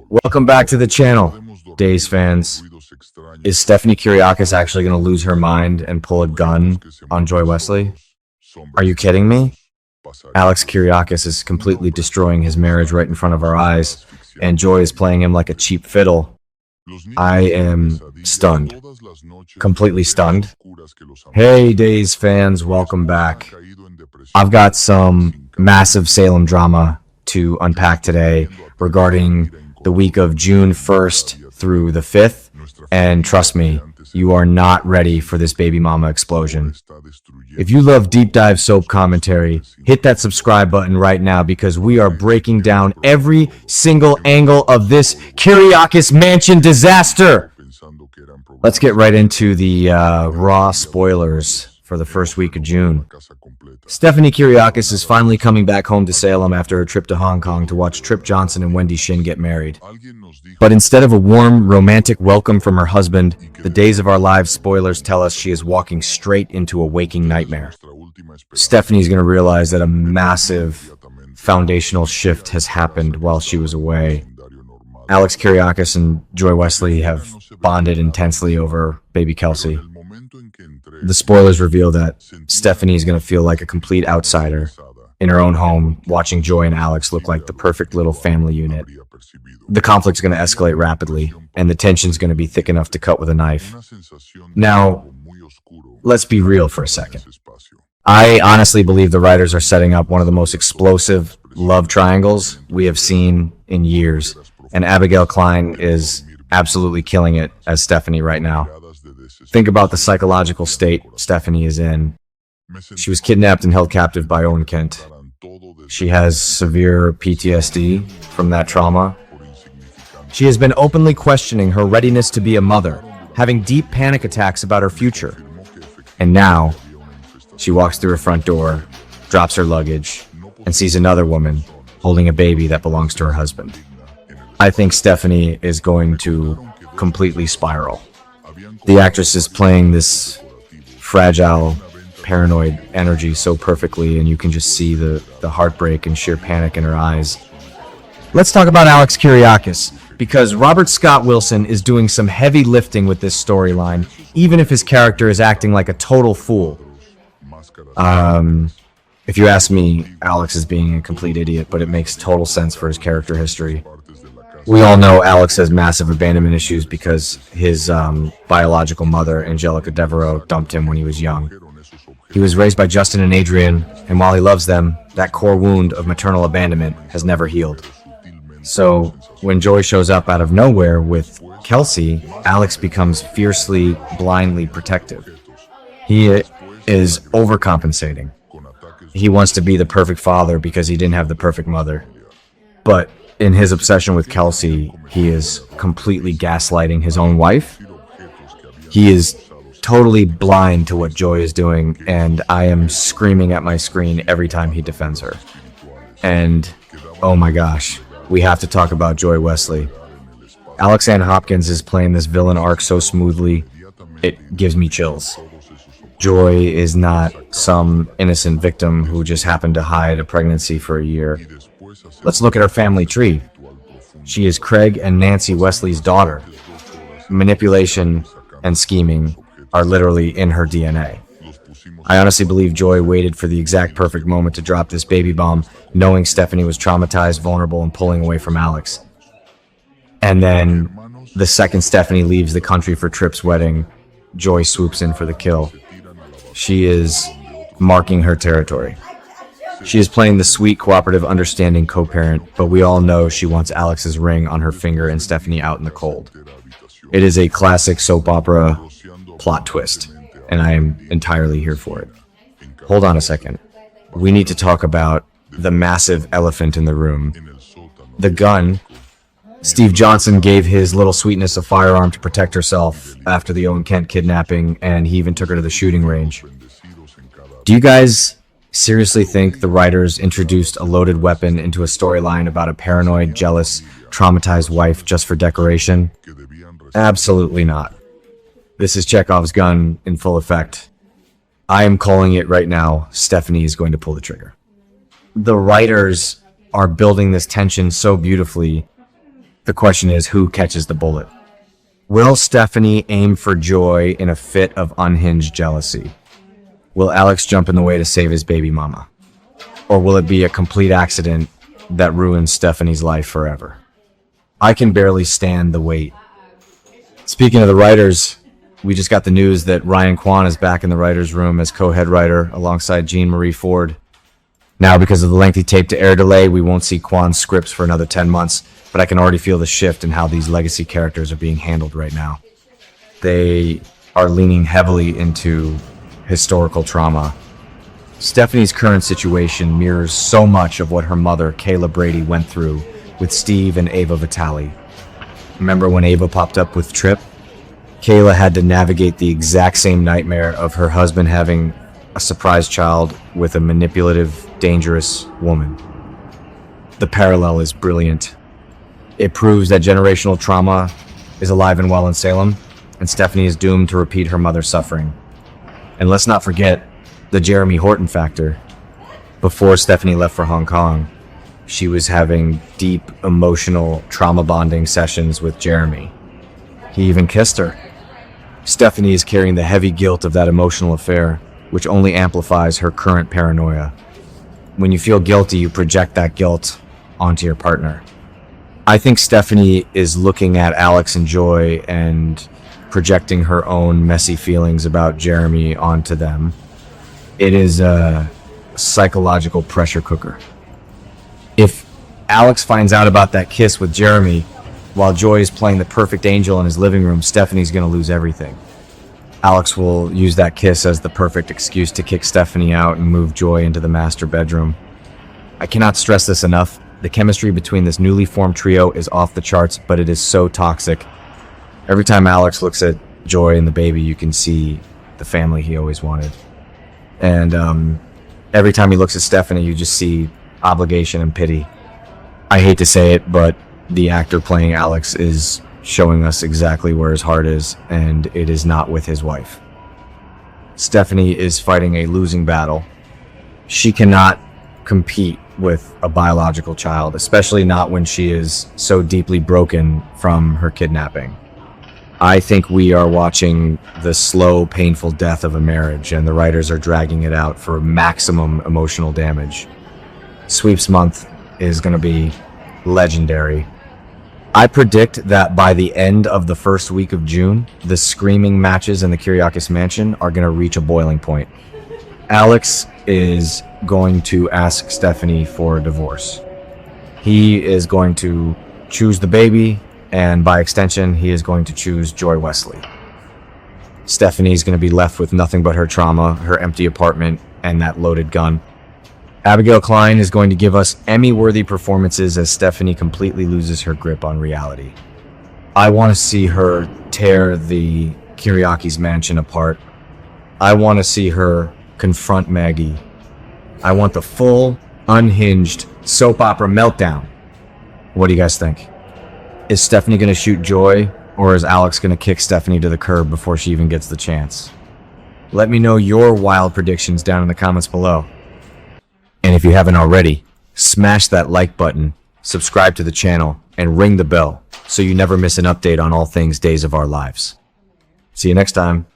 Welcome back to the channel, Days fans. Is Stephanie Kiriakis actually going to lose her mind and pull a gun on Joy Wesley? Are you kidding me? Alex Kiriakis is completely destroying his marriage right in front of our eyes, and Joy is playing him like a cheap fiddle. I am stunned. Completely stunned. Hey, Days fans, welcome back. I've got some massive Salem drama to unpack today regarding the week of June 1st through the 5th, and trust me, you are not ready for this baby mama explosion. If you love deep dive soap commentary, hit that subscribe button right now because we are breaking down every single angle of this Kiriakis mansion disaster. Let's get right into the raw spoilers for the first week of June. Stephanie Kiriakis is finally coming back home to Salem after her trip to Hong Kong to watch Trip Johnson and Wendy Shin get married. But instead of a warm, romantic welcome from her husband, the Days of Our Lives spoilers tell us she is walking straight into a waking nightmare. Stephanie's going to realize that a massive foundational shift has happened while she was away. Alex Kiriakis and Joy Wesley have bonded intensely over baby Kelsey. The spoilers reveal that Stephanie is going to feel like a complete outsider in her own home, watching Joy and Alex look like the perfect little family unit. The conflict's going to escalate rapidly, and the tension's going to be thick enough to cut with a knife. Now, let's be real for a second. I honestly believe the writers are setting up one of the most explosive love triangles we have seen in years, and Abigail Klein is absolutely killing it as Stephanie right now. Think about the psychological state Stephanie is in. She was kidnapped and held captive by Owen Kent. She has severe PTSD from that trauma. She has been openly questioning her readiness to be a mother, having deep panic attacks about her future. And now, she walks through her front door, drops her luggage, and sees another woman holding a baby that belongs to her husband. I think Stephanie is going to completely spiral. The actress is playing this fragile, paranoid energy so perfectly, and you can just see the heartbreak and sheer panic in her eyes. Let's talk about Alex Kiriakis, because Robert Scott Wilson is doing some heavy lifting with this storyline, even if his character is acting like a total fool. If you ask me, Alex is being a complete idiot, but it makes total sense for his character history. We all know Alex has massive abandonment issues because his biological mother, Angelica Devereaux, dumped him when he was young. He was raised by Justin and Adrian, and while he loves them, that core wound of maternal abandonment has never healed. So, when Joy shows up out of nowhere with Kelsey, Alex becomes fiercely, blindly protective. He is overcompensating. He wants to be the perfect father because he didn't have the perfect mother. But in his obsession with Kelsey, he is completely gaslighting his own wife. He is totally blind to what Joy is doing, and I am screaming at my screen every time he defends her. And, oh my gosh, we have to talk about Joy Wesley. AlexAnn Hopkins is playing this villain arc so smoothly, it gives me chills. Joy is not some innocent victim who just happened to hide a pregnancy for a year. Let's look at her family tree. She is Craig and Nancy Wesley's daughter. Manipulation and scheming are literally in her DNA. I honestly believe Joy waited for the exact perfect moment to drop this baby bomb, knowing Stephanie was traumatized, vulnerable, and pulling away from Alex. And then, the second Stephanie leaves the country for Trip's wedding, Joy swoops in for the kill. She is marking her territory. She is playing the sweet, cooperative, understanding co-parent, but we all know she wants Alex's ring on her finger and Stephanie out in the cold. It is a classic soap opera plot twist, and I am entirely here for it. Hold on a second. We need to talk about the massive elephant in the room. The gun. Steve Johnson gave his little sweetness a firearm to protect herself after the Owen Kent kidnapping, and he even took her to the shooting range. Do you guys seriously think the writers introduced a loaded weapon into a storyline about a paranoid, jealous, traumatized wife just for decoration? Absolutely not. This is Chekhov's gun in full effect. I am calling it right now. Stephanie is going to pull the trigger. The writers are building this tension so beautifully, The question is, who catches the bullet? Will Stephanie aim for Joy in a fit of unhinged jealousy? Will Alex jump in the way to save his baby mama? Or will it be a complete accident that ruins Stephanie's life forever? I can barely stand the wait. Speaking of the writers, we just got the news that Ryan Kwan is back in the writer's room as co-head writer alongside Jean Marie Ford. Now, because of the lengthy tape-to-air delay, we won't see Kwan's scripts for another 10 months, but I can already feel the shift in how these legacy characters are being handled right now. They are leaning heavily into historical trauma. Stephanie's current situation mirrors so much of what her mother, Kayla Brady, went through with Steve and Ava Vitale. Remember when Ava popped up with Tripp? Kayla had to navigate the exact same nightmare of her husband having a surprise child with a manipulative, dangerous woman. The parallel is brilliant. It proves that generational trauma is alive and well in Salem, and Stephanie is doomed to repeat her mother's suffering. And let's not forget the Jeremy Horton factor. Before Stephanie left for Hong Kong, she was having deep, emotional trauma bonding sessions with Jeremy. He even kissed her. Stephanie is carrying the heavy guilt of that emotional affair, which only amplifies her current paranoia. When you feel guilty, you project that guilt onto your partner. I think Stephanie is looking at Alex and Joy and projecting her own messy feelings about Jeremy onto them. It is a psychological pressure cooker. If Alex finds out about that kiss with Jeremy while Joy is playing the perfect angel in his living room, Stephanie's going to lose everything. Alex will use that kiss as the perfect excuse to kick Stephanie out and move Joy into the master bedroom. I cannot stress this enough. The chemistry between this newly formed trio is off the charts, but it is so toxic. Every time Alex looks at Joy and the baby, you can see the family he always wanted. And every time he looks at Stephanie, you just see obligation and pity. I hate to say it, but the actor playing Alex is showing us exactly where his heart is, and it is not with his wife. Stephanie is fighting a losing battle. She cannot compete with a biological child, especially not when she is so deeply broken from her kidnapping. I think we are watching the slow, painful death of a marriage, and the writers are dragging it out for maximum emotional damage. Sweeps month is going to be legendary. I predict that by the end of the first week of June, the screaming matches in the Kiriakis mansion are going to reach a boiling point. Alex is going to ask Stephanie for a divorce. He is going to choose the baby, and by extension, he is going to choose Joy Wesley. Stephanie is going to be left with nothing but her trauma, her empty apartment, and that loaded gun. Abigail Klein is going to give us Emmy-worthy performances as Stephanie completely loses her grip on reality. I want to see her tear the Kiriakis mansion apart. I want to see her confront Maggie. I want the full, unhinged soap opera meltdown. What do you guys think? Is Stephanie going to shoot Joy, or is Alex going to kick Stephanie to the curb before she even gets the chance? Let me know your wild predictions down in the comments below. And if you haven't already, smash that like button, subscribe to the channel, and ring the bell so you never miss an update on all things Days of Our Lives. See you next time.